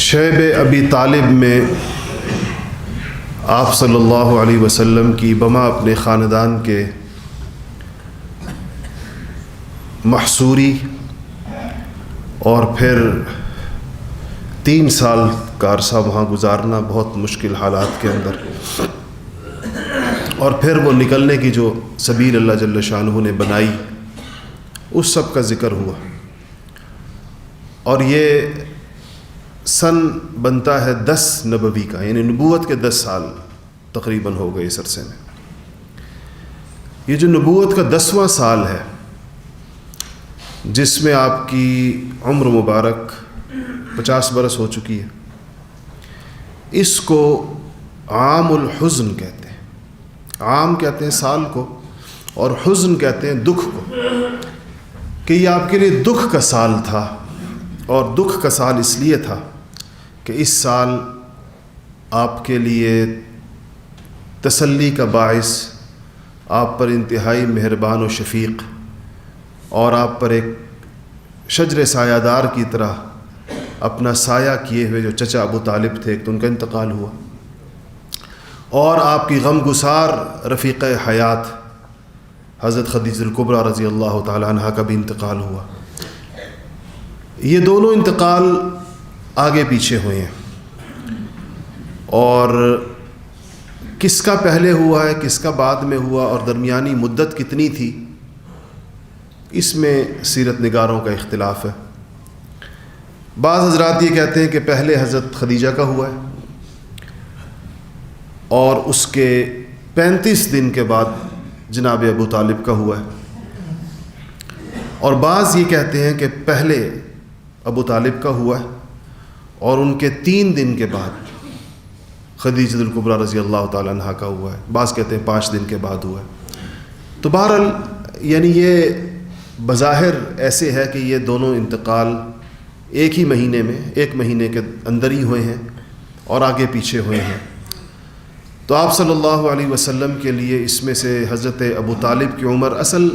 شیب ابی طالب میں آپ صلی اللہ علیہ وسلم کی بما اپنے خاندان کے محصوری اور پھر 3 سال کا عرصہ وہاں گزارنا بہت مشکل حالات کے اندر، اور پھر وہ نکلنے کی جو سبیل اللہ جل شانہ نے بنائی، اس سب کا ذکر ہوا۔ اور یہ سن بنتا ہے 10 نبوی کا، یعنی نبوت کے 10 سال تقریباً ہو گئے اس عرصے میں۔ یہ جو نبوت کا 10واں سال ہے، جس میں آپ کی عمر مبارک 50 برس ہو چکی ہے، اس کو عام الحزن کہتے ہیں۔ عام کہتے ہیں سال کو، اور حزن کہتے ہیں دکھ کو، کہ یہ آپ کے لیے دکھ کا سال تھا۔ اور دکھ کا سال اس لیے تھا کہ اس سال آپ کے لیے تسلی کا باعث، آپ پر انتہائی مہربان و شفیق، اور آپ پر ایک شجر سایہ دار کی طرح اپنا سایہ کیے ہوئے جو چچا ابو طالب تھے، تو ان کا انتقال ہوا، اور آپ کی غم گسار رفیق حیات حضرت خدیجہ الکبریٰ رضی اللہ تعالی عنہا کا بھی انتقال ہوا۔ یہ دونوں انتقال آگے پیچھے ہوئے ہیں، اور کس کا پہلے ہوا ہے، کس کا بعد میں ہوا، اور درمیانی مدت کتنی تھی، اس میں سیرت نگاروں کا اختلاف ہے۔ بعض حضرات یہ کہتے ہیں کہ پہلے حضرت خدیجہ کا ہوا ہے، اور اس کے 35 دن کے بعد جناب ابو طالب کا ہوا ہے، اور بعض یہ کہتے ہیں کہ پہلے ابو طالب کا ہوا ہے، اور ان کے 3 دن کے بعد خدیجہ الکبریٰ رضی اللہ تعالی عنہا کا ہوا ہے۔ بعض کہتے ہیں 5 دن کے بعد ہوا ہے۔ تو بہرحال یعنی یہ بظاہر ایسے ہے کہ یہ دونوں انتقال ایک ہی مہینے میں، 1 مہینے کے اندر ہی ہوئے ہیں، اور آگے پیچھے ہوئے ہیں۔ تو آپ صلی اللہ علیہ وسلم کے لیے اس میں سے حضرت ابو طالب کی عمر، اصل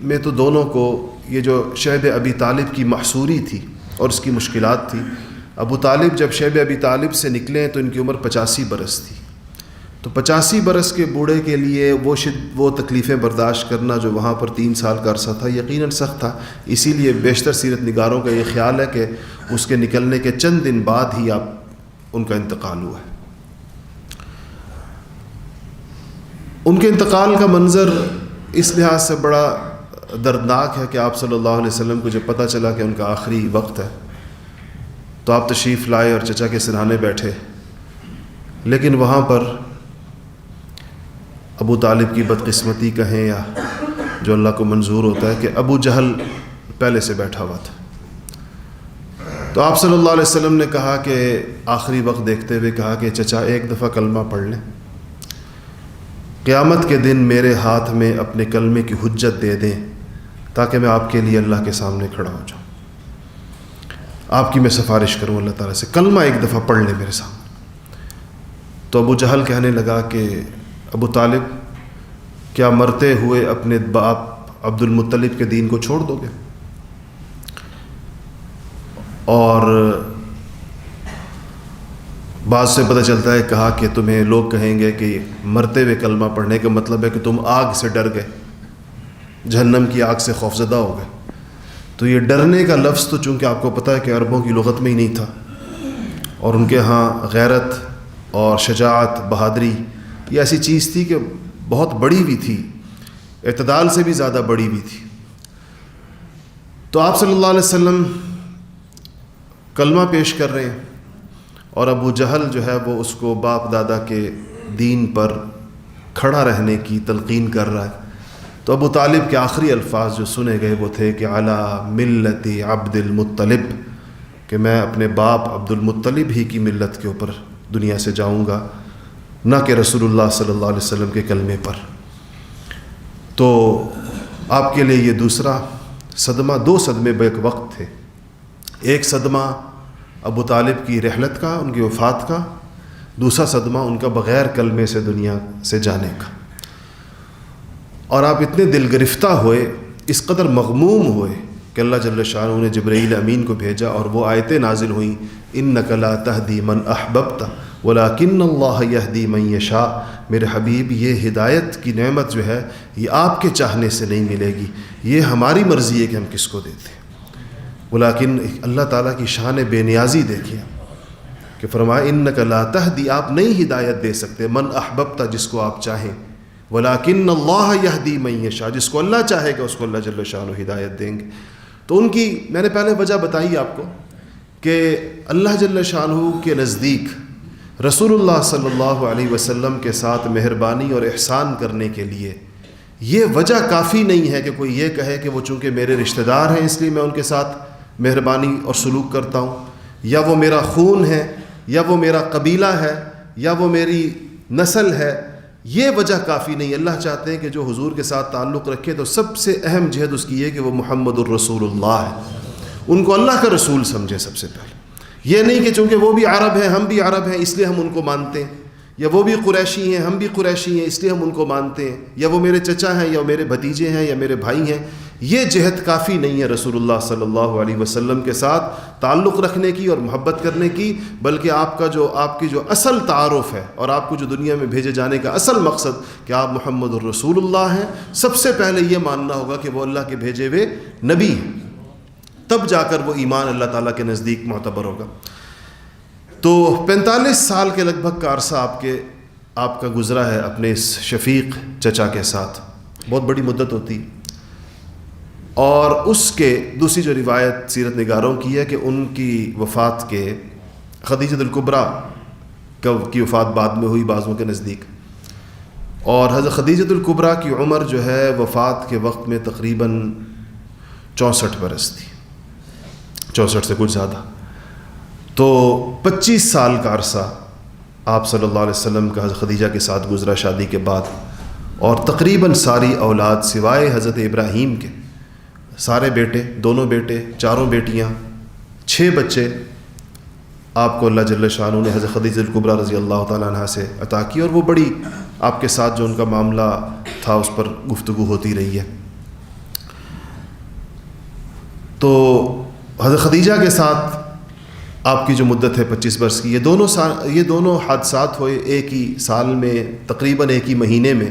میں تو دونوں کو یہ جو شیب ابی طالب کی محصوری تھی اور اس کی مشکلات تھی، ابو طالب جب شیب ابی طالب سے نکلے تو ان کی عمر 85 برس تھی۔ تو 85 برس کے بوڑھے کے لیے وہ تکلیفیں برداشت کرنا جو وہاں پر 3 سال کا عرصہ تھا، یقیناً سخت تھا۔ اسی لیے بیشتر سیرت نگاروں کا یہ خیال ہے کہ اس کے نکلنے کے چند دن بعد ہی ان کا انتقال ہوا ہے۔ ان کے انتقال کا منظر اس لحاظ سے بڑا دردناک ہے کہ آپ صلی اللہ علیہ وسلم کو جب پتہ چلا کہ ان کا آخری وقت ہے، تو آپ تشریف لائے اور چچا کے سرہانے بیٹھے، لیکن وہاں پر ابو طالب کی بدقسمتی کہیں یا جو اللہ کو منظور ہوتا ہے کہ ابو جہل پہلے سے بیٹھا ہوا تھا۔ تو آپ صلی اللہ علیہ وسلم نے کہا کہ آخری وقت دیکھتے ہوئے کہا کہ چچا ایک دفعہ کلمہ پڑھ لیں، قیامت کے دن میرے ہاتھ میں اپنے کلمے کی حجت دے دیں تاکہ میں آپ کے لیے اللہ کے سامنے کھڑا ہو جاؤں، آپ کی میں سفارش کروں اللہ تعالیٰ سے، کلمہ ایک دفعہ پڑھ لیں میرے سامنے۔ تو ابو جہل کہنے لگا کہ ابو طالب، کیا مرتے ہوئے اپنے باپ عبد المطلب کے دین کو چھوڑ دو گے؟ اور بعض سے پتہ چلتا ہے کہا کہ تمہیں لوگ کہیں گے کہ مرتے ہوئے کلمہ پڑھنے کا مطلب ہے کہ تم آگ سے ڈر گئے، جہنم کی آگ سے خوفزدہ ہو گئے۔ تو یہ ڈرنے کا لفظ تو چونکہ آپ کو پتہ ہے کہ عربوں کی لغت میں ہی نہیں تھا، اور ان کے ہاں غیرت اور شجاعت، بہادری یہ ایسی چیز تھی کہ بہت بڑی بھی تھی، اعتدال سے بھی زیادہ بڑی بھی تھی۔ تو آپ صلی اللہ علیہ وسلم کلمہ پیش کر رہے ہیں، اور ابو جہل جو ہے وہ اس کو باپ دادا کے دین پر کھڑا رہنے کی تلقین کر رہا ہے۔ تو ابو طالب کے آخری الفاظ جو سنے گئے وہ تھے کہ علی ملت عبد المطلب، کہ میں اپنے باپ عبد المطلب ہی کی ملت کے اوپر دنیا سے جاؤں گا، نہ کہ رسول اللہ صلی اللہ علیہ وسلم کے کلمے پر۔ تو آپ کے لیے یہ دوسرا صدمہ، 2 صدمے بیک وقت تھے۔ ایک صدمہ ابو طالب کی رحلت کا، ان کی وفات کا، دوسرا صدمہ ان کا بغیر کلمے سے دنیا سے جانے کا۔ اور آپ اتنے دل گرفتہ ہوئے، اس قدر مغموم ہوئے کہ اللہ جل شانہ نے جبرائیل امین کو بھیجا اور وہ آیتیں نازل ہوئیں، انک لا تہدی من احببت ولکن اللہ یہدی من یشاء۔ میرے حبیب، یہ ہدایت کی نعمت جو ہے یہ آپ کے چاہنے سے نہیں ملے گی، یہ ہماری مرضی ہے کہ ہم کس کو دیتے ہیں۔ ولیکن اللہ تعالیٰ کی شان بے نیازی دیکھیے کہ فرمایا انک لا تہدی، آپ نہیں ہدایت دے سکتے، من احببت، جس کو آپ چاہیں، ولیکن اللہ یہدی من یشاء، جس کو اللہ چاہے گا اس کو اللہ جل شانہ ہدایت دیں گے۔ تو ان کی میں نے پہلے وجہ بتائی آپ کو کہ اللہ جل شانہ کے نزدیک رسول اللہ صلی اللہ علیہ وسلم کے ساتھ مہربانی اور احسان کرنے کے لیے یہ وجہ کافی نہیں ہے کہ کوئی یہ کہے کہ وہ چونکہ میرے رشتہ دار ہیں اس لیے میں ان کے ساتھ مہربانی اور سلوک کرتا ہوں، یا وہ میرا خون ہے، یا وہ میرا قبیلہ ہے، یا وہ میری نسل ہے۔ یہ وجہ کافی نہیں۔ اللہ چاہتے ہیں کہ جو حضور کے ساتھ تعلق رکھے تو سب سے اہم جہد اس کی ہے کہ وہ محمد الرسول اللہ ہے، ان کو اللہ کا رسول سمجھے سب سے پہلے۔ یہ نہیں کہ چونکہ وہ بھی عرب ہیں ہم بھی عرب ہیں اس لیے ہم ان کو مانتے ہیں، یا وہ بھی قریشی ہیں ہم بھی قریشی ہیں اس لیے ہم ان کو مانتے ہیں، یا وہ میرے چچا ہیں یا میرے بھتیجے ہیں یا میرے بھائی ہیں۔ یہ جہد کافی نہیں ہے رسول اللہ صلی اللہ علیہ وسلم کے ساتھ تعلق رکھنے کی اور محبت کرنے کی، بلکہ آپ کی جو اصل تعارف ہے اور آپ کو جو دنیا میں بھیجے جانے کا اصل مقصد کہ آپ محمد الرسول اللہ ہیں، سب سے پہلے یہ ماننا ہوگا کہ وہ اللہ کے بھیجے ہوئے نبی ہیں، تب جا کر وہ ایمان اللہ تعالیٰ کے نزدیک معتبر ہوگا۔ تو 45 سال کے لگ بھگ کا عرصہ آپ کا گزرا ہے اپنے اس شفیق چچا کے ساتھ، بہت بڑی مدت ہوتی۔ اور اس کے دوسری جو روایت سیرت نگاروں کی ہے کہ ان کی وفات کے خدیجہ الکبریٰ کی وفات بعد میں ہوئی بعضوں کے نزدیک، اور حضرت خدیجہ الکبریٰ کی عمر جو ہے وفات کے وقت میں تقریباً 64 برس تھی، 64 سے کچھ زیادہ۔ تو 25 سال کا عرصہ آپ صلی اللہ علیہ وسلم کا حضرت خدیجہ کے ساتھ گزرا شادی کے بعد، اور تقریباً ساری اولاد سوائے حضرت ابراہیم کے، سارے بیٹے، دونوں بیٹے، چاروں بیٹیاں، 6 بچے آپ کو اللہ جل شانہ نے حضرت خدیجہ الکبریٰ رضی اللہ تعالیٰ عنہ سے عطا کی، اور وہ بڑی آپ کے ساتھ جو ان کا معاملہ تھا اس پر گفتگو ہوتی رہی ہے۔ تو حضرت خدیجہ کے ساتھ آپ کی جو مدت ہے 25 برس کی، یہ دونوں حادثات ہوئے ایک ہی سال میں، تقریباً ایک ہی مہینے میں،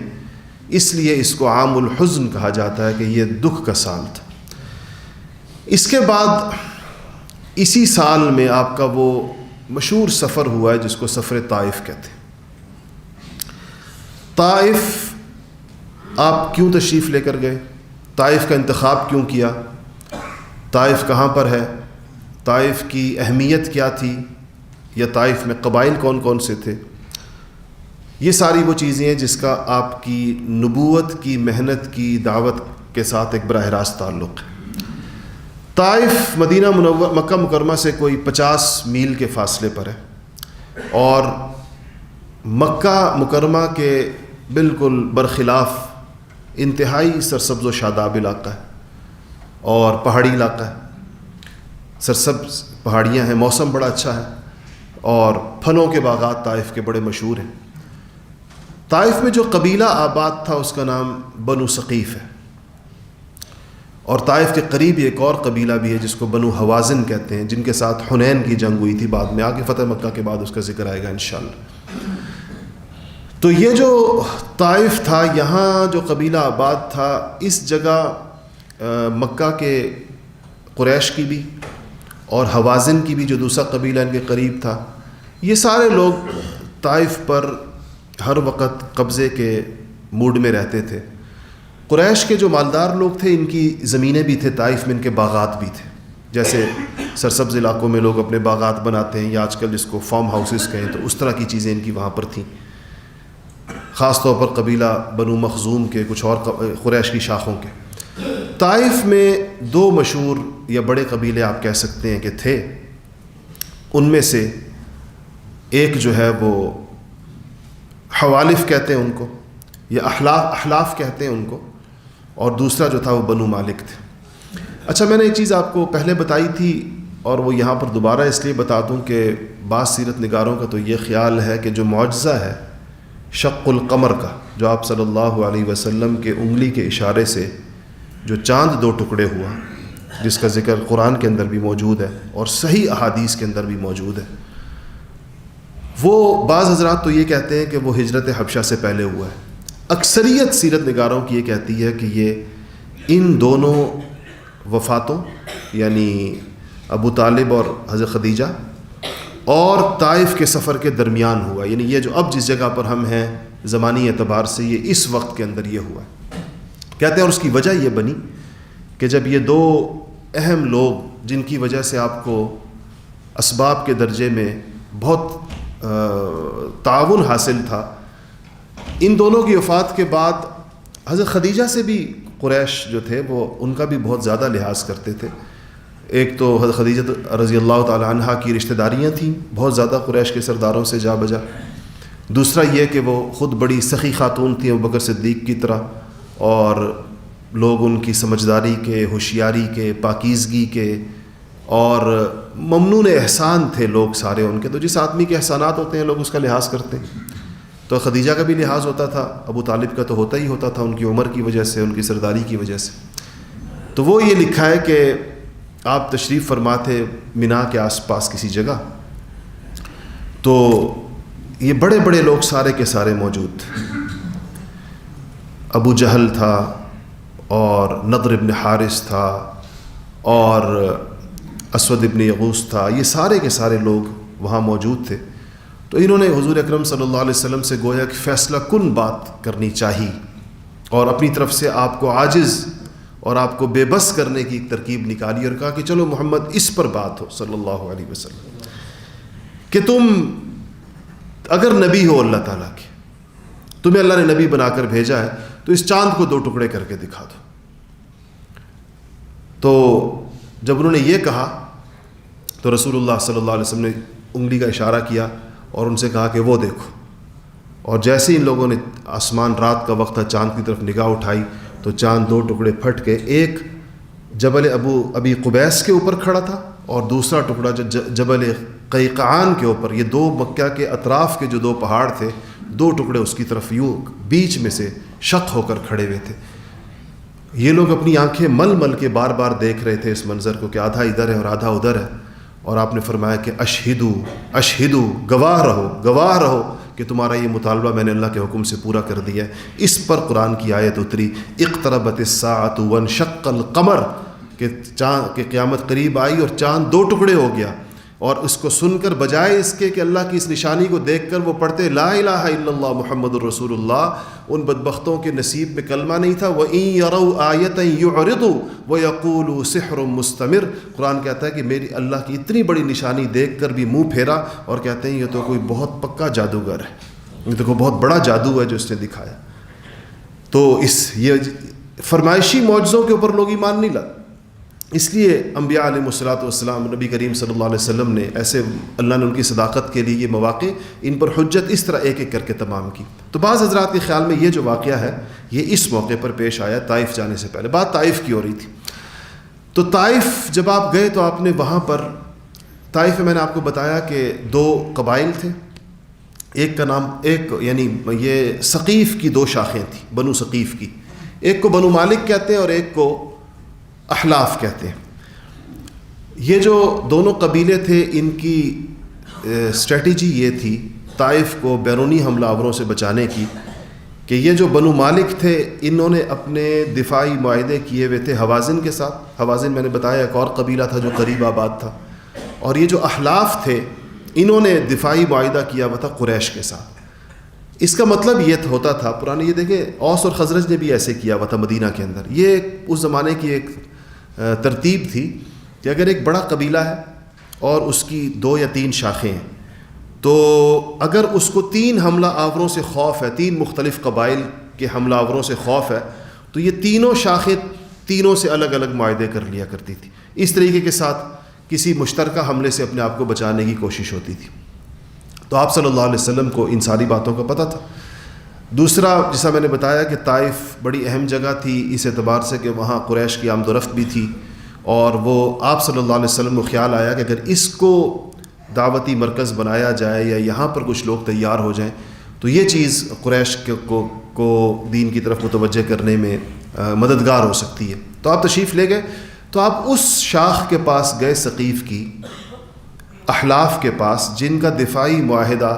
اس لیے اس کو عام الحزن کہا جاتا ہے کہ یہ دکھ کا سال تھا۔ اس کے بعد اسی سال میں آپ کا وہ مشہور سفر ہوا ہے جس کو سفر طائف کہتے ہیں۔ طائف آپ کیوں تشریف لے کر گئے؟ طائف کا انتخاب کیوں کیا؟ طائف کہاں پر ہے؟ طائف کی اہمیت کیا تھی؟ یا طائف میں قبائل کون کون سے تھے؟ یہ ساری وہ چیزیں ہیں جس کا آپ کی نبوت کی محنت کی دعوت کے ساتھ ایک براہ راست تعلق ہے۔ طائف مدینہ منورہ مکہ مکرمہ سے کوئی 50 میل کے فاصلے پر ہے، اور مکہ مکرمہ کے بالکل برخلاف انتہائی سرسبز و شاداب علاقہ ہے اور پہاڑی علاقہ ہے، سرسبز پہاڑیاں ہیں، موسم بڑا اچھا ہے، اور پھلوں کے باغات طائف کے بڑے مشہور ہیں۔ طائف میں جو قبیلہ آباد تھا اس کا نام بنو ثقیف ہے، اور طائف کے قریب ایک اور قبیلہ بھی ہے جس کو بنو حوازن کہتے ہیں، جن کے ساتھ حنین کی جنگ ہوئی تھی، بعد میں آگے فتح مکہ کے بعد اس کا ذکر آئے گا انشاءاللہ۔ تو یہ جو طائف تھا، یہاں جو قبیلہ آباد تھا، اس جگہ مکہ کے قریش کی بھی اور حوازن کی بھی جو دوسرا قبیلہ ان کے قریب تھا، یہ سارے لوگ طائف پر ہر وقت قبضے کے موڈ میں رہتے تھے۔ قریش کے جو مالدار لوگ تھے ان کی زمینیں بھی تھے، طائف میں ان کے باغات بھی تھے، جیسے سرسبز علاقوں میں لوگ اپنے باغات بناتے ہیں، یا آج کل جس کو فارم ہاؤسز کہیں، تو اس طرح کی چیزیں ان کی وہاں پر تھیں۔ خاص طور پر قبیلہ بنو مخزوم کے، کچھ اور قریش کی شاخوں کے۔ طائف میں 2 مشہور یا بڑے قبیلے آپ کہہ سکتے ہیں کہ تھے، ان میں سے ایک جو ہے وہ حوالف کہتے ہیں ان کو، یا احلاف کہتے ہیں ان کو، اور دوسرا جو تھا وہ بنو مالک تھے۔ اچھا، میں نے ایک چیز آپ کو پہلے بتائی تھی، اور وہ یہاں پر دوبارہ اس لیے بتا دوں کہ بعض سیرت نگاروں کا تو یہ خیال ہے کہ جو معجزہ ہے شق القمر کا، جو آپ صلی اللہ علیہ وسلم کے انگلی کے اشارے سے جو چاند 2 ٹکڑے ہوا، جس کا ذکر قرآن کے اندر بھی موجود ہے اور صحیح احادیث کے اندر بھی موجود ہے. وہ بعض حضرات تو یہ کہتے ہیں کہ وہ ہجرت حبشہ سے پہلے ہوا ہے. اکثریت سیرت نگاروں کی یہ کہتی ہے کہ یہ ان دونوں وفاتوں یعنی ابو طالب اور حضرت خدیجہ اور طائف کے سفر کے درمیان ہوا. یعنی یہ جو اب جس جگہ پر ہم ہیں زمانی اعتبار سے یہ اس وقت کے اندر یہ ہوا ہے. کہتے ہیں اور اس کی وجہ یہ بنی کہ جب یہ دو اہم لوگ جن کی وجہ سے آپ کو اسباب کے درجے میں بہت تعاون حاصل تھا، ان دونوں کی وفات کے بعد حضرت خدیجہ سے بھی قریش جو تھے وہ ان کا بھی بہت زیادہ لحاظ کرتے تھے. ایک تو حضرت خدیجہ رضی اللہ تعالی عنہا کی رشتہ داریاں تھیں بہت زیادہ قریش کے سرداروں سے جا بجا. دوسرا یہ کہ وہ خود بڑی سخی خاتون تھیں ابوبکر صدیق کی طرح، اور لوگ ان کی سمجھداری کے، ہوشیاری کے، پاکیزگی کے اور ممنون احسان تھے لوگ سارے ان کے. تو جس آدمی کے احسانات ہوتے ہیں لوگ اس کا لحاظ کرتے ہیں. تو خدیجہ کا بھی لحاظ ہوتا تھا، ابو طالب کا تو ہوتا ہی ہوتا تھا ان کی عمر کی وجہ سے، ان کی سرداری کی وجہ سے. تو وہ یہ لکھا ہے کہ آپ تشریف فرما تھے مینا کے آس پاس کسی جگہ، تو یہ بڑے بڑے لوگ سارے کے سارے موجود تھے. ابو جہل تھا اور نضر ابن حارث تھا اور اسود ابن یغوث تھا. یہ سارے کے سارے لوگ وہاں موجود تھے. تو انہوں نے حضور اکرم صلی اللہ علیہ وسلم سے گویا کہ فیصلہ کن بات کرنی چاہیے اور اپنی طرف سے آپ کو عاجز اور آپ کو بے بس کرنے کی ایک ترکیب نکالی اور کہا کہ چلو محمد اس پر بات ہو صلی اللہ علیہ وسلم کہ تم اگر نبی ہو اللہ تعالیٰ کے، تمہیں اللہ نے نبی بنا کر بھیجا ہے تو اس چاند کو 2 ٹکڑے کر کے دکھا دو. تو جب انہوں نے یہ کہا تو رسول اللہ صلی اللہ علیہ وسلم نے انگلی کا اشارہ کیا اور ان سے کہا کہ وہ دیکھو. اور جیسے ہی ان لوگوں نے آسمان رات کا وقت تھا چاند کی طرف نگاہ اٹھائی تو چاند 2 ٹکڑے پھٹ کے ایک جبل ابی قبیس کے اوپر کھڑا تھا اور دوسرا ٹکڑا جبل قیقعان کے اوپر. یہ 2 مکہ کے اطراف کے جو 2 پہاڑ تھے 2 ٹکڑے اس کی طرف یوں بیچ میں سے شق ہو کر کھڑے ہوئے تھے. یہ لوگ اپنی آنکھیں مل مل کے بار بار دیکھ رہے تھے اس منظر کو کہ آدھا ادھر ہے اور آدھا ادھر ہے. اور آپ نے فرمایا کہ اشہدو اشہدو، گواہ رہو کہ تمہارا یہ مطالبہ میں نے اللہ کے حکم سے پورا کر دیا ہے. اس پر قرآن کی آیت اتری اقتربت الساعۃ وانشق القمر کہ قیامت قریب آئی اور چاند 2 ٹکڑے ہو گیا. اور اس کو سن کر بجائے اس کے کہ اللہ کی اس نشانی کو دیکھ کر وہ پڑھتے لا الہ الا اللہ محمد الرسول اللہ، ان بدبختوں کے نصیب میں کلمہ نہیں تھا. وَإِن يَرَوْا آیَةً يُعْرِضُوا وَيَقُولُوا سِحْرٌ مُسْتَمِرٌ. قرآن کہتا ہے کہ میری اللہ کی اتنی بڑی نشانی دیکھ کر بھی منہ پھیرا اور کہتے ہیں یہ تو کوئی بہت پکا جادوگر ہے، یہ تو کوئی بہت بڑا جادو ہے جو اس نے دکھایا. تو یہ فرمائشی معجزوں کے اوپر لوگ ایمان نہیں لاتے. اس لیے انبیاء علیہ الصلوۃ والسلام نبی کریم صلی اللہ علیہ وسلم نے ایسے اللہ نے ان کی صداقت کے لیے یہ مواقع ان پر حجت اس طرح ایک ایک کر کے تمام کی. تو بعض حضرات کے خیال میں یہ جو واقعہ ہے یہ اس موقع پر پیش آیا طائف جانے سے پہلے. بات طائف کی ہو رہی تھی. تو طائف جب آپ گئے تو آپ نے وہاں پر طائف میں نے آپ کو بتایا کہ 2 قبائل تھے. ایک کا نام یعنی یہ ثقیف کی 2 شاخیں تھیں بنو ثقیف کی. ایک کو بنو مالک کہتے ہیں اور ایک کو احلاف کہتے ہیں. یہ جو دونوں قبیلے تھے ان کی اسٹریٹجی یہ تھی طائف کو بیرونی حملہ آوروں سے بچانے کی کہ یہ جو بنو مالک تھے انہوں نے اپنے دفاعی معاہدے کیے ہوئے تھے حوازن کے ساتھ. حوازن میں نے بتایا ایک اور قبیلہ تھا جو قریب آباد تھا. اور یہ جو احلاف تھے انہوں نے دفاعی معاہدہ کیا ہوا تھا قریش کے ساتھ. اس کا مطلب یہ ہوتا تھا پرانے یہ دیکھیں اوس اور خزرج نے بھی ایسے کیا ہوا تھا مدینہ کے اندر. یہ اس زمانے کی ایک ترتیب تھی کہ اگر ایک بڑا قبیلہ ہے اور اس کی 2 یا 3 شاخیں ہیں تو اگر اس کو 3 حملہ آوروں سے خوف ہے، 3 مختلف قبائل کے حملہ آوروں سے خوف ہے تو یہ تینوں شاخیں تینوں سے الگ الگ معاہدے کر لیا کرتی تھی. اس طریقے کے ساتھ کسی مشترکہ حملے سے اپنے آپ کو بچانے کی کوشش ہوتی تھی. تو آپ صلی اللہ علیہ وسلم کو ان ساری باتوں کا پتہ تھا. دوسرا جیسا میں نے بتایا کہ طائف بڑی اہم جگہ تھی اس اعتبار سے کہ وہاں قریش کی آمد و رفت بھی تھی اور وہ آپ صلی اللہ علیہ وسلم کو خیال آیا کہ اگر اس کو دعوتی مرکز بنایا جائے یا یہاں پر کچھ لوگ تیار ہو جائیں تو یہ چیز قریش کو دین کی طرف متوجہ کرنے میں مددگار ہو سکتی ہے. تو آپ تشریف لے گئے تو آپ اس شاخ کے پاس گئے ثقیف کی، احلاف کے پاس، جن کا دفاعی معاہدہ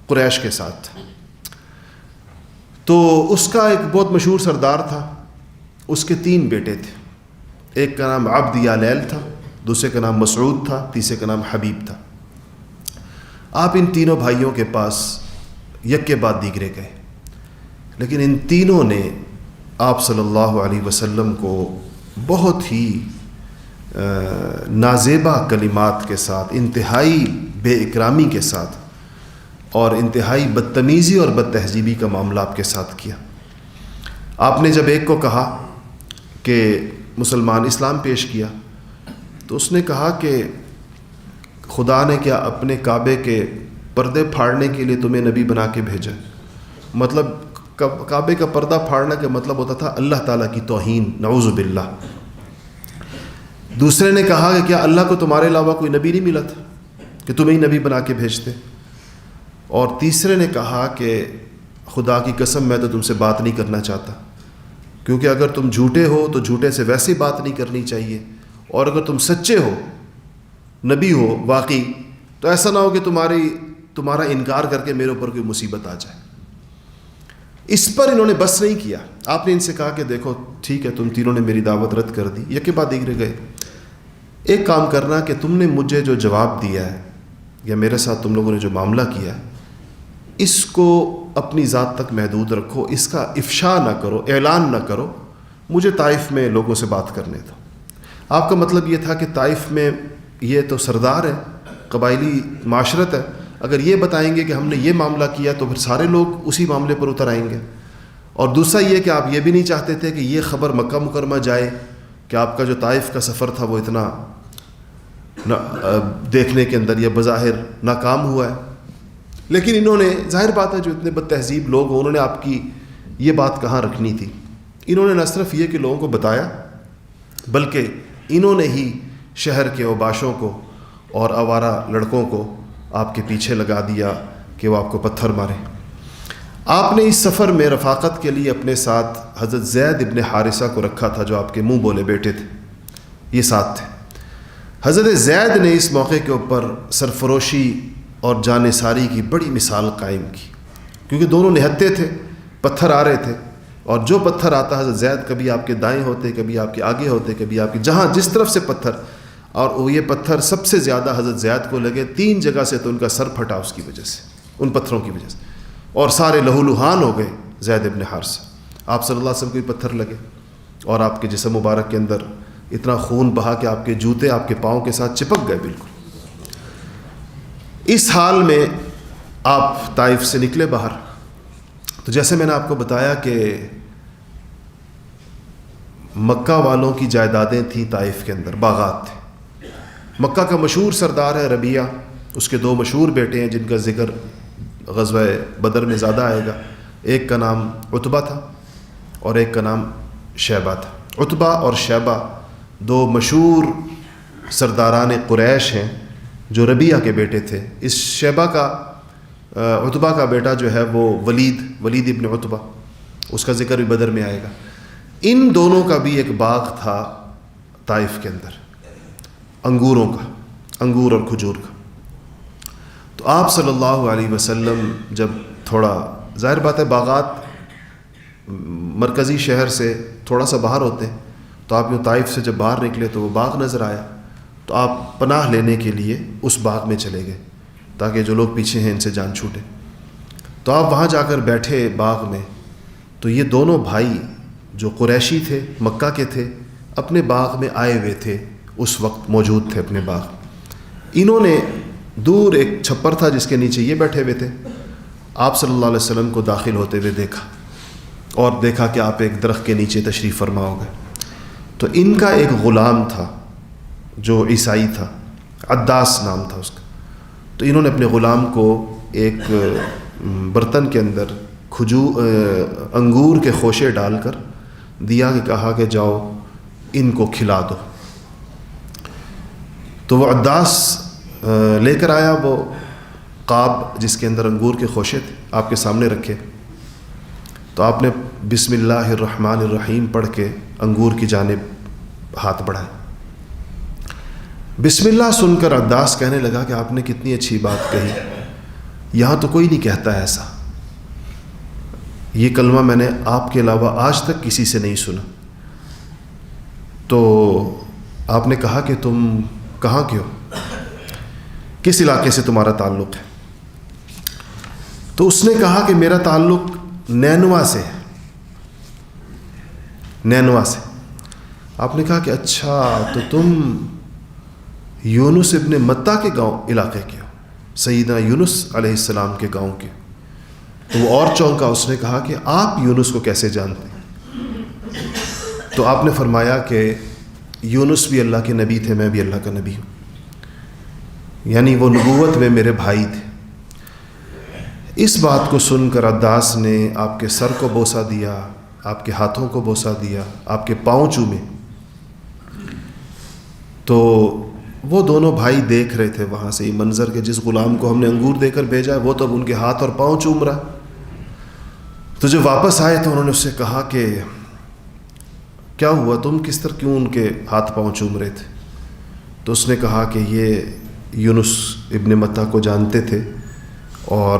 قریش کے ساتھ تھا. تو اس کا ایک بہت مشہور سردار تھا، اس کے 3 بیٹے تھے. ایک کا نام عبد یا لیل تھا، دوسرے کا نام مسعود تھا، تیسرے کا نام حبیب تھا. آپ ان تینوں بھائیوں کے پاس یک کے بعد دیگرے گئے، لیکن ان تینوں نے آپ صلی اللہ علیہ وسلم کو بہت ہی نازیبا کلمات کے ساتھ، انتہائی بے اکرامی کے ساتھ اور انتہائی بدتمیزی اور بد تہذیبی کا معاملہ آپ کے ساتھ کیا. آپ نے جب ایک کو کہا کہ مسلمان اسلام پیش کیا، تو اس نے کہا کہ خدا نے کیا اپنے کعبے کے پردے پھاڑنے کے لیے تمہیں نبی بنا کے بھیجا؟ مطلب کعبے کا پردہ پھاڑنا کا مطلب ہوتا تھا اللہ تعالیٰ کی توہین، نعوذ باللہ. دوسرے نے کہا کہ کیا اللہ کو تمہارے علاوہ کوئی نبی نہیں ملا تھا کہ تمہیں ہی نبی بنا کے بھیجتے؟ اور تیسرے نے کہا کہ خدا کی قسم میں تو تم سے بات نہیں کرنا چاہتا، کیونکہ اگر تم جھوٹے ہو تو جھوٹے سے ویسے بات نہیں کرنی چاہیے، اور اگر تم سچے ہو، نبی ہو واقعی، تو ایسا نہ ہو کہ تمہارا انکار کر کے میرے اوپر کوئی مصیبت آ جائے. اس پر انہوں نے بس نہیں کیا. آپ نے ان سے کہا کہ دیکھو ٹھیک ہے، تم تینوں نے میری دعوت رد کر دی، یک کے بعد دیگرے گئے. ایک کام کرنا کہ تم نے مجھے جو جواب دیا ہے یا میرے ساتھ تم لوگوں نے جو معاملہ کیا ہے، اس کو اپنی ذات تک محدود رکھو، اس کا افشا نہ کرو، اعلان نہ کرو، مجھے طائف میں لوگوں سے بات کرنے دو. آپ کا مطلب یہ تھا کہ طائف میں یہ تو سردار ہے، قبائلی معاشرت ہے، اگر یہ بتائیں گے کہ ہم نے یہ معاملہ کیا تو پھر سارے لوگ اسی معاملے پر اتر آئیں گے. اور دوسرا یہ کہ آپ یہ بھی نہیں چاہتے تھے کہ یہ خبر مکہ مکرمہ جائے کہ آپ کا جو طائف کا سفر تھا وہ اتنا دیکھنے کے اندر یہ بظاہر ناکام ہوا ہے. لیکن انہوں نے، ظاہر بات ہے جو اتنے بد تہذیب لوگ ہوں، انہوں نے آپ کی یہ بات کہاں رکھنی تھی. انہوں نے نہ صرف یہ کہ لوگوں کو بتایا، بلکہ انہوں نے ہی شہر کے اوباشوں کو اور آوارہ لڑکوں کو آپ کے پیچھے لگا دیا کہ وہ آپ کو پتھر مارے. آپ نے اس سفر میں رفاقت کے لیے اپنے ساتھ حضرت زید ابن حارثہ کو رکھا تھا، جو آپ کے منہ بولے بیٹے تھے، یہ ساتھ تھے. حضرت زید نے اس موقع کے اوپر سرفروشی اور جانثاری کی بڑی مثال قائم کی، کیونکہ دونوں نہتے تھے، پتھر آ رہے تھے، اور جو پتھر آتا حضرت زید کبھی آپ کے دائیں ہوتے، کبھی آپ کے آگے ہوتے، کبھی آپ کے جہاں جس طرف سے پتھر، اور یہ پتھر سب سے زیادہ حضرت زید کو لگے 3 جگہ سے، تو ان کا سر پھٹا اس کی وجہ سے، ان پتھروں کی وجہ سے، اور سارے لہو لہان ہو گئے زید ابن حارثہ. آپ صلی اللہ علیہ وسلم کو بھی پتھر لگے اور آپ کے جسم مبارک کے اندر اتنا خون بہا کہ آپ کے جوتے آپ کے پاؤں کے ساتھ چپک گئے بالکل. اس حال میں آپ طائف سے نکلے باہر. تو جیسے میں نے آپ کو بتایا کہ مکہ والوں کی جائیدادیں تھیں طائف کے اندر، باغات تھے. مکہ کا مشہور سردار ہے ربیعہ، اس کے 2 مشہور بیٹے ہیں جن کا ذکر غزوہ بدر میں زیادہ آئے گا. ایک کا نام عتبہ تھا اور ایک کا نام شیبہ تھا. عتبہ اور شیبہ 2 مشہور سرداران قریش ہیں جو ربیعہ کے بیٹے تھے. اس شیبہ کا، عتبہ کا بیٹا جو ہے وہ ولید ابن عتبہ، اس کا ذکر بھی بدر میں آئے گا. ان دونوں کا بھی ایک باغ تھا طائف کے اندر، انگوروں کا، انگور اور کھجور کا. تو آپ صلی اللہ علیہ وسلم جب تھوڑا، ظاہر بات ہے باغات مرکزی شہر سے تھوڑا سا باہر ہوتے ہیں، تو آپ یوں طائف سے جب باہر نکلے تو وہ باغ نظر آیا، تو آپ پناہ لینے کے لیے اس باغ میں چلے گئے تاکہ جو لوگ پیچھے ہیں ان سے جان چھوٹے. تو آپ وہاں جا کر بیٹھے باغ میں، تو یہ دونوں بھائی جو قریشی تھے، مکہ کے تھے، اپنے باغ میں آئے ہوئے تھے، اس وقت موجود تھے اپنے باغ. انہوں نے دور ایک چھپر تھا جس کے نیچے یہ بیٹھے ہوئے تھے، آپ صلی اللہ علیہ وسلم کو داخل ہوتے ہوئے دیکھا اور دیکھا کہ آپ ایک درخت کے نیچے تشریف فرما ہو گئے. تو ان کا ایک غلام تھا جو عیسائی تھا، عداس نام تھا اس کا. تو انہوں نے اپنے غلام کو ایک برتن کے اندر انگور کے خوشے ڈال کر دیا کہ کہا کہ جاؤ ان کو کھلا دو. تو وہ عداس لے کر آیا وہ قاب جس کے اندر انگور کے خوشے تھے، آپ کے سامنے رکھے. تو آپ نے بسم اللہ الرحمن الرحیم پڑھ کے انگور کی جانب ہاتھ بڑھائے. بسم اللہ سن کر عداس کہنے لگا کہ آپ نے کتنی اچھی بات کہی، یہاں تو کوئی نہیں کہتا ایسا، یہ کلمہ میں نے آپ کے علاوہ آج تک کسی سے نہیں سنا۔ تو آپ نے کہا کہ تم کہاں کے ہو، کس علاقے سے تمہارا تعلق ہے؟ تو اس نے کہا کہ میرا تعلق نینوا سے ہے، نینوا سے۔ آپ نے کہا کہ اچھا، تو تم یونس ابن متہ کے گاؤں علاقے کے ہو، سیدنا یونس علیہ السلام کے گاؤں کے۔ تو وہ اور چونکا، اس نے کہا کہ آپ یونس کو کیسے جانتے ہیں؟ تو آپ نے فرمایا کہ یونس بھی اللہ کے نبی تھے، میں بھی اللہ کا نبی ہوں، یعنی وہ نبوت میں میرے بھائی تھے۔ اس بات کو سن کر عداس نے آپ کے سر کو بوسہ دیا، آپ کے ہاتھوں کو بوسہ دیا، آپ کے پاؤں چومے۔ تو وہ دونوں بھائی دیکھ رہے تھے وہاں سے یہ منظر کہ جس غلام کو ہم نے انگور دے کر بھیجا ہے وہ تو اب ان کے ہاتھ اور پاؤں چوم رہا۔ تو جب واپس آئے تو انہوں نے اس سے کہا کہ کیا ہوا، تم کس طرح کیوں ان کے ہاتھ پاؤں چوم رہے تھے؟ تو اس نے کہا کہ یہ یونس ابن متہ کو جانتے تھے اور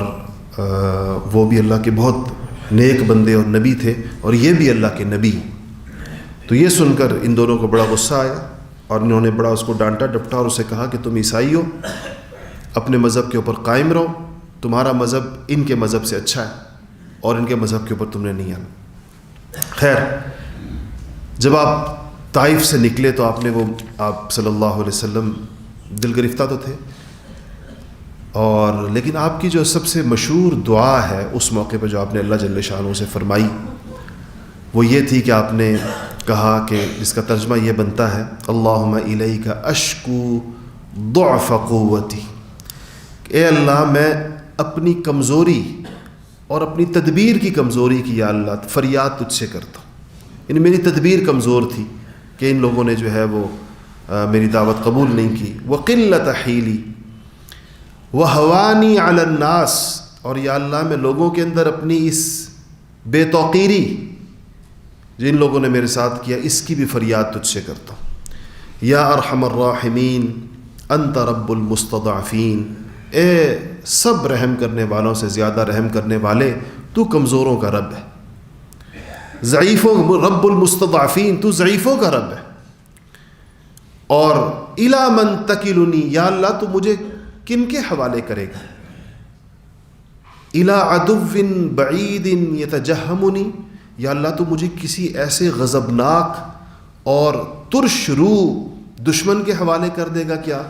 وہ بھی اللہ کے بہت نیک بندے اور نبی تھے، اور یہ بھی اللہ کے نبی۔ تو یہ سن کر ان دونوں کو بڑا غصہ آیا اور انہوں نے بڑا اس کو ڈانٹا ڈپٹا اور اسے کہا کہ تم عیسائی ہو، اپنے مذہب کے اوپر قائم رہو، تمہارا مذہب ان کے مذہب سے اچھا ہے اور ان کے مذہب کے اوپر تم نے نہیں آنا۔ خیر، جب آپ طائف سے نکلے تو آپ صلی اللہ علیہ وسلم دل گرفتہ تو تھے، اور لیکن آپ کی جو سب سے مشہور دعا ہے اس موقع پہ جو آپ نے اللہ جل شانہ سے فرمائی وہ یہ تھی کہ آپ نے کہا کہ جس کا ترجمہ یہ بنتا ہے، اللہم الیک اشکو ضعف قوتی، اے اللہ میں اپنی کمزوری اور اپنی تدبیر کی کمزوری کی یا اللہ فریاد تجھ سے کرتا ہوں۔ یعنی میری تدبیر کمزور تھی کہ ان لوگوں نے جو ہے وہ میری دعوت قبول نہیں کی، وقلت حیلی وہوانی علی الناس، اور یا اللہ میں لوگوں کے اندر اپنی اس بے توقیری جن لوگوں نے میرے ساتھ کیا اس کی بھی فریاد تجھ سے کرتا ہوں۔ یا ارحم الراحمین انت رب المستضعفین، اے سب رحم کرنے والوں سے زیادہ رحم کرنے والے تو کمزوروں کا رب ہے، ضعیفوں رب المستضعفین، تو ضعیفوں کا رب ہے۔ اور الی من تکلنی، یا اللہ تو مجھے کن کے حوالے کرے گا؟ الی عدو بعید یتجہمنی، یا اللہ تو مجھے کسی ایسے غضبناک اور ترش روح دشمن کے حوالے کر دے گا کیا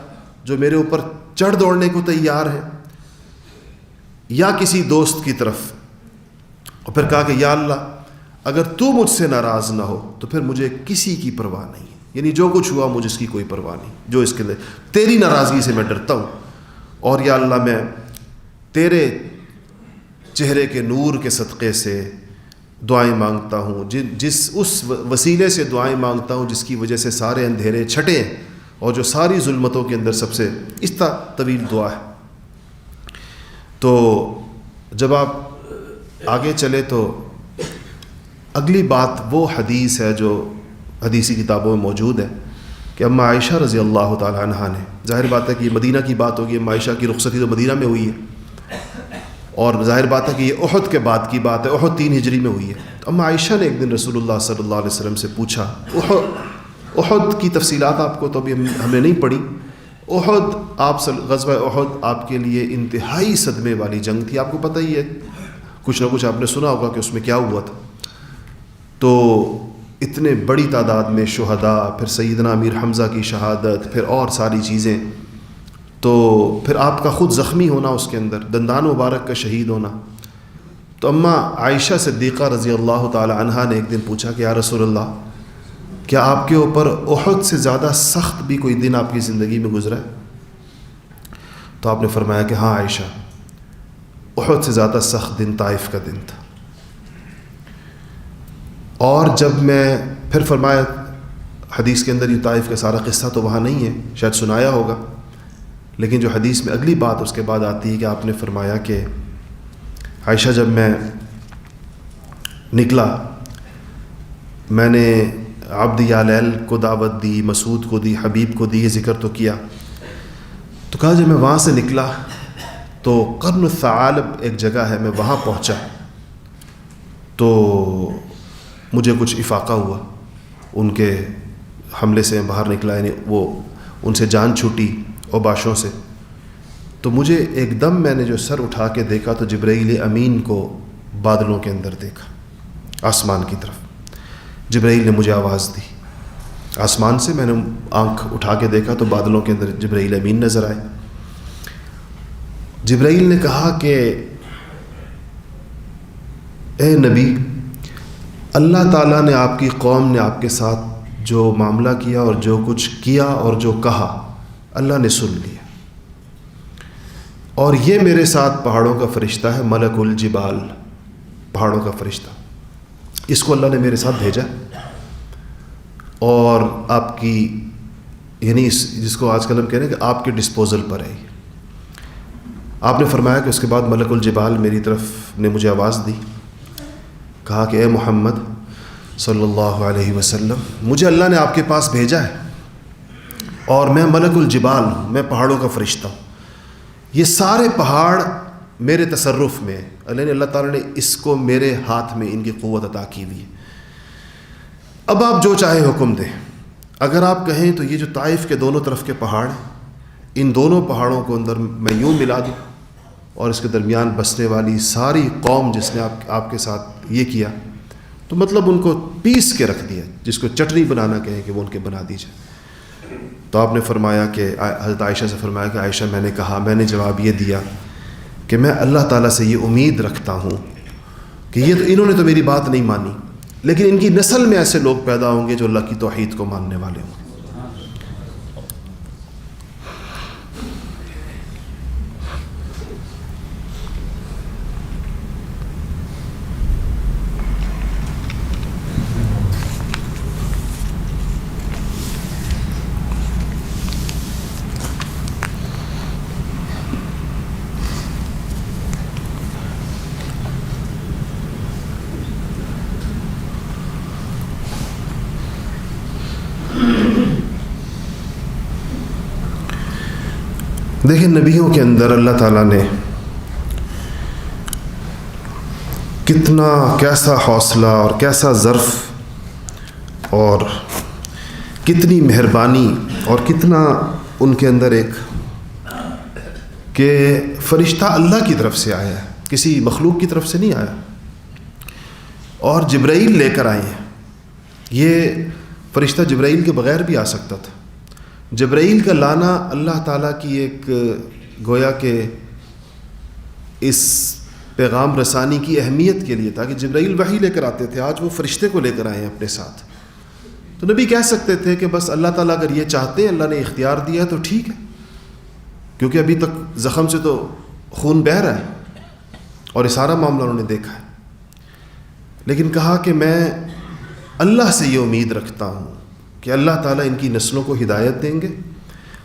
جو میرے اوپر چڑھ دوڑنے کو تیار ہے، یا کسی دوست کی طرف؟ اور پھر کہا کہ یا اللہ اگر تو مجھ سے ناراض نہ ہو تو پھر مجھے کسی کی پرواہ نہیں ہے، یعنی جو کچھ ہوا مجھے اس کی کوئی پرواہ نہیں، جو اس کے لیے تیری ناراضگی سے میں ڈرتا ہوں، اور یا اللہ میں تیرے چہرے کے نور کے صدقے سے دعائیں مانگتا ہوں، جس اس وسیلے سے دعائیں مانگتا ہوں جس کی وجہ سے سارے اندھیرے چھٹے ہیں اور جو ساری ظلمتوں کے اندر سب سے اس طرح طویل دعا ہے۔ تو جب آپ آگے چلے تو اگلی بات وہ حدیث ہے جو حدیثی کتابوں میں موجود ہے کہ اما عائشہ رضی اللہ تعالی عنہا نے، ظاہر بات ہے کہ یہ مدینہ کی بات ہوگی، اما عائشہ کی رخصتی تو مدینہ میں ہوئی ہے، اور ظاہر بات ہے کہ یہ احد کے بعد کی بات ہے، احد 3 ہجری میں ہوئی ہے۔ تو اما عائشہ نے ایک دن رسول اللہ صلی اللہ علیہ وسلم سے پوچھا، احد کی تفصیلات آپ کو تو ابھی ہم نے نہیں پڑھی، احد غزوہ احد آپ کے لیے انتہائی صدمے والی جنگ تھی، آپ کو پتہ ہی ہے، کچھ نہ کچھ آپ نے سنا ہوگا کہ اس میں کیا ہوا تھا۔ تو اتنے بڑی تعداد میں شہداء، پھر سیدنا امیر حمزہ کی شہادت، پھر اور ساری چیزیں، تو پھر آپ کا خود زخمی ہونا اس کے اندر، دندان مبارک کا شہید ہونا۔ تو اما عائشہ صدیقہ رضی اللہ تعالی عنہا نے ایک دن پوچھا کہ یا رسول اللہ کیا آپ کے اوپر احد سے زیادہ سخت بھی کوئی دن آپ کی زندگی میں گزرا ہے؟ تو آپ نے فرمایا کہ ہاں عائشہ، احد سے زیادہ سخت دن طائف کا دن تھا۔ اور جب میں پھر فرمایا، حدیث کے اندر یہ طائف کا سارا قصہ تو وہاں نہیں ہے، شاید سنایا ہوگا، لیکن جو حدیث میں اگلی بات اس کے بعد آتی ہے کہ آپ نے فرمایا کہ عائشہ جب میں نکلا، میں نے عبد یا لیل کو دعوت دی، مسعود کو دی، حبیب کو دی، یہ ذکر تو کیا. تو کہا جب میں وہاں سے نکلا تو قرن الثعالب ایک جگہ ہے، میں وہاں پہنچا تو مجھے کچھ افاقہ ہوا، ان کے حملے سے باہر نکلا، یعنی وہ ان سے جان چھوٹی اوباشوں سے. تو مجھے ایک دم میں نے جو سر اٹھا کے دیکھا تو جبرائیل امین کو بادلوں کے اندر دیکھا، آسمان کی طرف. جبرائیل نے مجھے آواز دی آسمان سے، میں نے آنکھ اٹھا کے دیکھا تو بادلوں کے اندر جبرائیل امین نظر آئے. جبرائیل نے کہا کہ اے نبی، اللہ تعالیٰ نے آپ کی قوم نے آپ کے ساتھ جو معاملہ کیا اور جو کچھ کیا اور جو کہا اللہ نے سن لیا، اور یہ میرے ساتھ پہاڑوں کا فرشتہ ہے، ملک الجبال، پہاڑوں کا فرشتہ، اس کو اللہ نے میرے ساتھ بھیجا، اور آپ کی یعنی جس کو آج کل ہم کہہ رہے ہیں کہ آپ کے ڈسپوزل پر ہے. آپ نے فرمایا کہ اس کے بعد ملک الجبال میری طرف نے مجھے آواز دی، کہا کہ اے محمد صلی اللہ علیہ وسلم، مجھے اللہ نے آپ کے پاس بھیجا ہے اور میں ملک الجبال ہوں، میں پہاڑوں کا فرشتہ ہوں. یہ سارے پہاڑ میرے تصرف میں ہیں، اللہ تعالیٰ نے اس کو میرے ہاتھ میں ان کی قوت عطا کی ہوئی ہے. اب آپ جو چاہے حکم دیں. اگر آپ کہیں تو یہ جو طائف کے دونوں طرف کے پہاڑ ہیں، ان دونوں پہاڑوں کو اندر میں یوں ملا دوں، اور اس کے درمیان بسنے والی ساری قوم جس نے آپ کے ساتھ یہ کیا، تو مطلب ان کو پیس کے رکھ دیا، جس کو چٹنی بنانا کہیں کہ وہ ان کے بنا دیجیے. تو آپ نے فرمایا کہ حضرت عائشہ سے فرمایا کہ عائشہ میں نے کہا، میں نے جواب یہ دیا کہ میں اللہ تعالیٰ سے یہ امید رکھتا ہوں کہ یہ تو انہوں نے تو میری بات نہیں مانی، لیکن ان کی نسل میں ایسے لوگ پیدا ہوں گے جو اللہ کی توحید کو ماننے والے ہوں گے. دیکھیں نبیوں کے اندر اللہ تعالیٰ نے کیسا حوصلہ اور کیسا ظرف اور کتنی مہربانی اور کتنا ان کے اندر ایک کہ فرشتہ اللہ کی طرف سے آیا ہے، کسی مخلوق کی طرف سے نہیں آیا، اور جبرائیل لے کر آئے ہیں. یہ فرشتہ جبرائیل کے بغیر بھی آ سکتا تھا. جبرائیل کا لانا اللہ تعالیٰ کی ایک گویا کہ اس پیغام رسانی کی اہمیت کے لیے تھا کہ جبرائیل وحی لے کر آتے تھے، آج وہ فرشتے کو لے کر آئے ہیں اپنے ساتھ. تو نبی کہہ سکتے تھے کہ بس اللہ تعالیٰ اگر یہ چاہتے ہیں، اللہ نے اختیار دیا تو ٹھیک ہے، کیونکہ ابھی تک زخم سے تو خون بہہ رہا ہے اور یہ سارا معاملہ انہوں نے دیکھا ہے. لیکن کہا کہ میں اللہ سے یہ امید رکھتا ہوں کہ اللہ تعالیٰ ان کی نسلوں کو ہدایت دیں گے،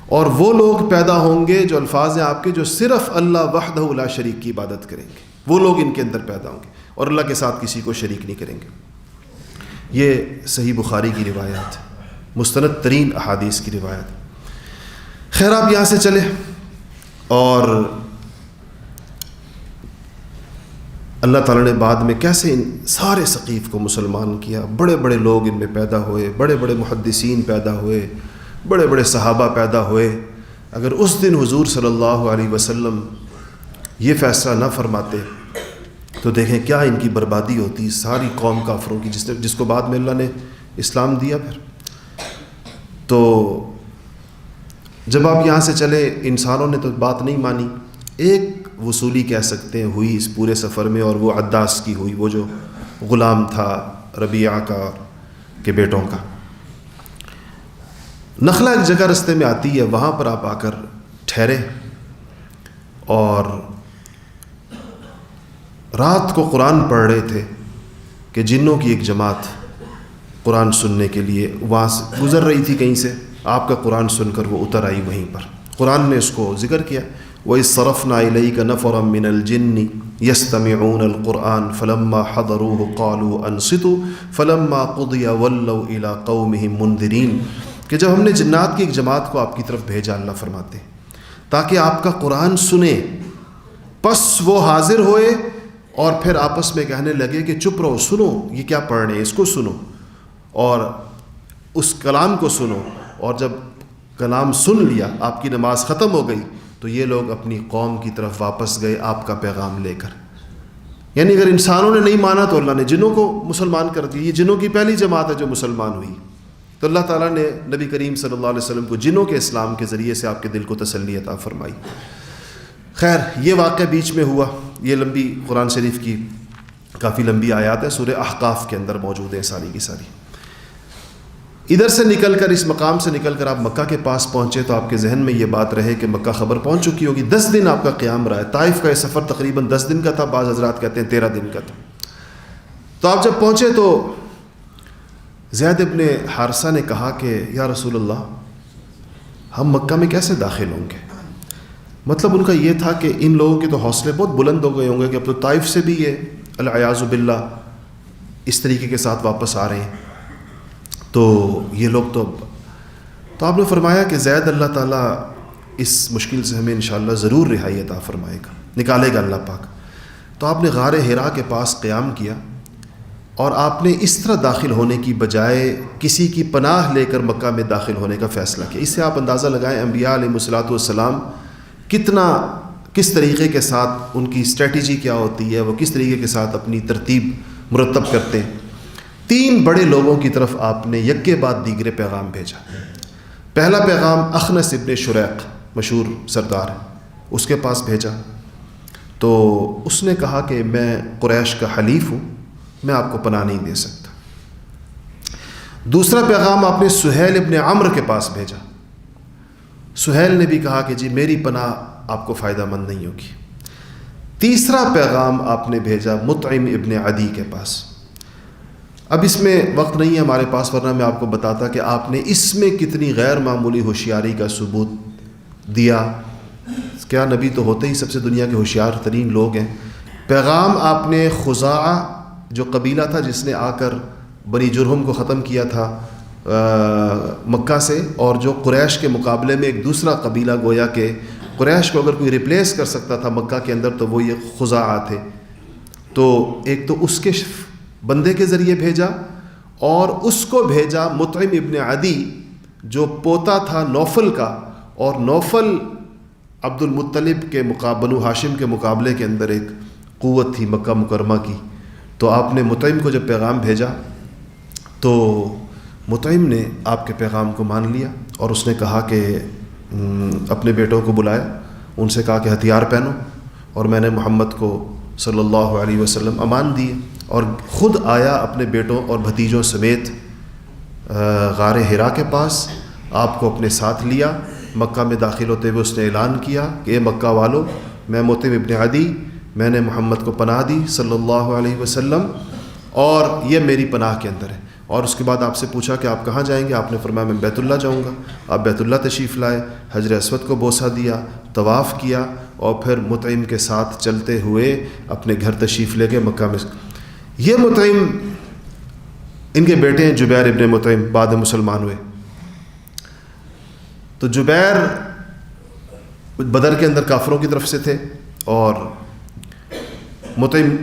اور وہ لوگ پیدا ہوں گے جو الفاظ ہیں آپ کے، جو صرف اللہ وحدہ لا شریک کی عبادت کریں گے. وہ لوگ ان کے اندر پیدا ہوں گے اور اللہ کے ساتھ کسی کو شریک نہیں کریں گے. یہ صحیح بخاری کی روایت ہے، مستند ترین احادیث کی روایت. خیر آپ یہاں سے چلے اور اللہ تعالیٰ نے بعد میں کیسے ان سارے ثقیف کو مسلمان کیا. بڑے بڑے لوگ ان میں پیدا ہوئے، بڑے بڑے محدثین پیدا ہوئے، بڑے بڑے صحابہ پیدا ہوئے. اگر اس دن حضور صلی اللہ علیہ وسلم یہ فیصلہ نہ فرماتے تو دیکھیں کیا ان کی بربادی ہوتی، ساری قوم کافروں کی، جس کو بعد میں اللہ نے اسلام دیا. پھر تو جب آپ یہاں سے چلے، انسانوں نے تو بات نہیں مانی. ایک وصولی کہہ سکتے ہیں ہوئی اس پورے سفر میں، اور وہ عداس کی ہوئی، وہ جو غلام تھا ربیعہ کا کے بیٹوں کا. نخلا ایک جگہ رستے میں آتی ہے، وہاں پر آپ آ کر ٹھہرے، اور رات کو قرآن پڑھ رہے تھے کہ جنوں کی ایک جماعت قرآن سننے کے لیے وہاں سے گزر رہی تھی کہیں سے. آپ کا قرآن سن کر وہ اتر آئی وہیں پر. قرآن نے اس کو ذکر کیا وَإِذْ صَرَفْنَا إِلَيْكَ نَفَرًا مِّنَ الْجِنِّ يَسْتَمِعُونَ الْقُرْآنَ فَلَمَّا حَضَرُوهُ قَالُوا أَنصِتُوا فَلَمَّا قُضِيَ وَلَّوْا إِلَىٰ قَوْمِهِمْ مُنذِرِينَ کہ جب ہم نے جنات کی ایک جماعت کو آپ کی طرف بھیجا، اللہ فرماتے ہیں، تاکہ آپ کا قرآن سنیں، پس وہ حاضر ہوئے اور پھر آپس میں کہنے لگے کہ چپ رہو، سنو یہ کیا پڑھ رہے ہیں، اس کو سنو اور اس کلام کو سنو. اور جب کلام سن لیا، آپ کی نماز ختم ہو گئی، تو یہ لوگ اپنی قوم کی طرف واپس گئے آپ کا پیغام لے کر. یعنی اگر انسانوں نے نہیں مانا تو اللہ نے جنوں کو مسلمان کر دیا. یہ جنوں کی پہلی جماعت ہے جو مسلمان ہوئی. تو اللہ تعالیٰ نے نبی کریم صلی اللہ علیہ وسلم کو جنوں کے اسلام کے ذریعے سے آپ کے دل کو تسلی عطا فرمائی. خیر، یہ واقعہ بیچ میں ہوا. یہ لمبی قرآن شریف کی کافی لمبی آیات ہے، سورہ احقاف کے اندر موجود ہیں ساری کی ساری. ادھر سے نکل کر، اس مقام سے نکل کر آپ مکہ کے پاس پہنچے تو آپ کے ذہن میں یہ بات رہے کہ مکہ خبر پہنچ چکی ہوگی. 10 دن آپ کا قیام رہا ہے. طائف کا یہ سفر تقریباً 10 دن کا تھا، بعض حضرات کہتے ہیں 13 دن کا تھا. تو آپ جب پہنچے تو زید ابن حارثہ نے کہا کہ یا رسول اللہ، ہم مکہ میں کیسے داخل ہوں گے؟ مطلب ان کا یہ تھا کہ ان لوگوں کے تو حوصلے بہت بلند ہو گئے ہوں گے کہ اب تو طائف سے بھی یہ العیاذ باللہ اس طریقے کے ساتھ واپس آ رہے ہیں، تو یہ لوگ تو آپ نے فرمایا کہ زید، اللہ تعالیٰ اس مشکل سے ہمیں انشاءاللہ ضرور رہائی عطا فرمائے گا، نکالے گا اللہ پاک. تو آپ نے غار حرا کے پاس قیام کیا اور آپ نے اس طرح داخل ہونے کی بجائے کسی کی پناہ لے کر مکہ میں داخل ہونے کا فیصلہ کیا. اس سے آپ اندازہ لگائیں انبیاء علیہ الصلوۃ والسلام کس طریقے کے ساتھ ان کی اسٹریٹجی کیا ہوتی ہے، وہ کس طریقے کے ساتھ اپنی ترتیب مرتب کرتے ہیں. 3 بڑے لوگوں کی طرف آپ نے یک کے بعد دیگرے پیغام بھیجا. پہلا پیغام اخنس ابن شریق، مشہور سردار ہے، اس کے پاس بھیجا. تو اس نے کہا کہ میں قریش کا حلیف ہوں، میں آپ کو پناہ نہیں دے سکتا. دوسرا پیغام آپ نے سہیل ابن عمرو کے پاس بھیجا. سہیل نے بھی کہا کہ جی میری پناہ آپ کو فائدہ مند نہیں ہوگی. تیسرا پیغام آپ نے بھیجا مطعم ابن عدی کے پاس. اب اس میں وقت نہیں ہے ہمارے پاس، ورنہ میں آپ کو بتاتا کہ آپ نے اس میں کتنی غیر معمولی ہوشیاری کا ثبوت دیا. کیا نبی تو ہوتے ہی سب سے دنیا کے ہوشیار ترین لوگ ہیں. پیغام آپ نے خزاعہ جو قبیلہ تھا جس نے آ کر بنی جرہم کو ختم کیا تھا مکہ سے، اور جو قریش کے مقابلے میں ایک دوسرا قبیلہ، گویا کہ قریش کو اگر کوئی ریپلیس کر سکتا تھا مکہ کے اندر تو وہ یہ خزاعہ تھے. تو ایک تو اس کے بندے کے ذریعے بھیجا، اور اس کو بھیجا مطعم ابن عدی جو پوتا تھا نوفل کا، اور نوفل عبد المطلب کے بنو ہاشم کے مقابلے کے اندر ایک قوت تھی مکہ مکرمہ کی. تو آپ نے مطعم کو جب پیغام بھیجا تو مطعم نے آپ کے پیغام کو مان لیا، اور اس نے کہا کہ اپنے بیٹوں کو بلایا، ان سے کہا کہ ہتھیار پہنو، اور میں نے محمد کو صلی اللہ علیہ وسلم امان دی، اور خود آیا اپنے بیٹوں اور بھتیجوں سمیت غار حرا کے پاس. آپ کو اپنے ساتھ لیا. مکہ میں داخل ہوتے ہوئے اس نے اعلان کیا کہ اے مکہ والو، میں مطعم ابن عدی، میں نے محمد کو پناہ دی صلی اللہ علیہ وسلم، اور یہ میری پناہ کے اندر ہے. اور اس کے بعد آپ سے پوچھا کہ آپ کہاں جائیں گے؟ آپ نے فرمایا میں بیت اللہ جاؤں گا. آپ بیت اللہ تشریف لائے، حجر اسود کو بوسہ دیا، طواف کیا، اور پھر مطعم کے ساتھ چلتے ہوئے اپنے گھر تشریف لے گئے مکہ میں. یہ مطعم، ان کے بیٹے ہیں جبیر ابن مطعم، بعد میں مسلمان ہوئے. تو جبیر بدر کے اندر کافروں کی طرف سے تھے، اور مطعم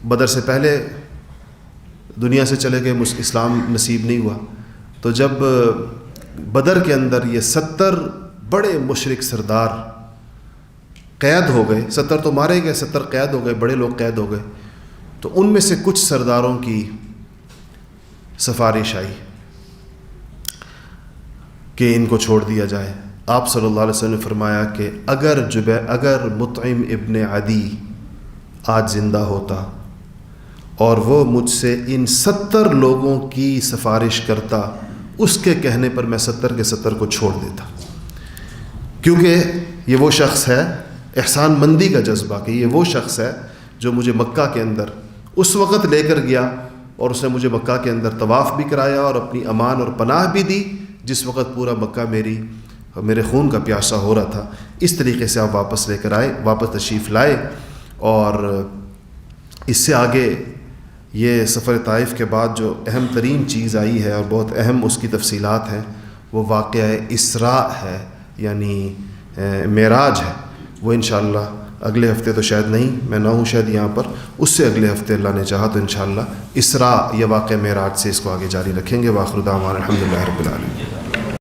بدر سے پہلے دنیا سے چلے گئے، اسلام نصیب نہیں ہوا. تو جب بدر کے اندر یہ 70 بڑے مشرک سردار قید ہو گئے، 70 تو مارے گئے، 70 قید ہو گئے، بڑے لوگ قید ہو گئے. تو ان میں سے کچھ سرداروں کی سفارش آئی کہ ان کو چھوڑ دیا جائے. آپ صلی اللہ علیہ وسلم نے فرمایا کہ اگر مطعم ابن عدی آج زندہ ہوتا اور وہ مجھ سے ان 70 لوگوں کی سفارش کرتا، اس کے کہنے پر میں 70 کے 70 کو چھوڑ دیتا. کیونکہ یہ وہ شخص ہے، احسان مندی کا جذبہ، کہ یہ وہ شخص ہے جو مجھے مکہ کے اندر اس وقت لے کر گیا، اور اس نے مجھے مکہ کے اندر طواف بھی کرایا اور اپنی امان اور پناہ بھی دی جس وقت پورا مکہ میری میرے خون کا پیاسا ہو رہا تھا. اس طریقے سے آپ واپس لے کر آئے, واپس تشریف لائے. اور اس سے آگے یہ سفر طائف کے بعد جو اہم ترین چیز آئی ہے اور بہت اہم اس کی تفصیلات ہیں وہ واقعہ اسراء ہے, یعنی معراج ہے. وہ انشاءاللہ اگلے ہفتے تو شاید نہیں, میں نہ ہوں شاید یہاں پر, اس سے اگلے ہفتے اللہ نے چاہا تو انشاءاللہ اسراء یا واقعہ معراج سے اس کو آگے جاری رکھیں گے. وآخر دعوانا الحمدللہ رب العالمین.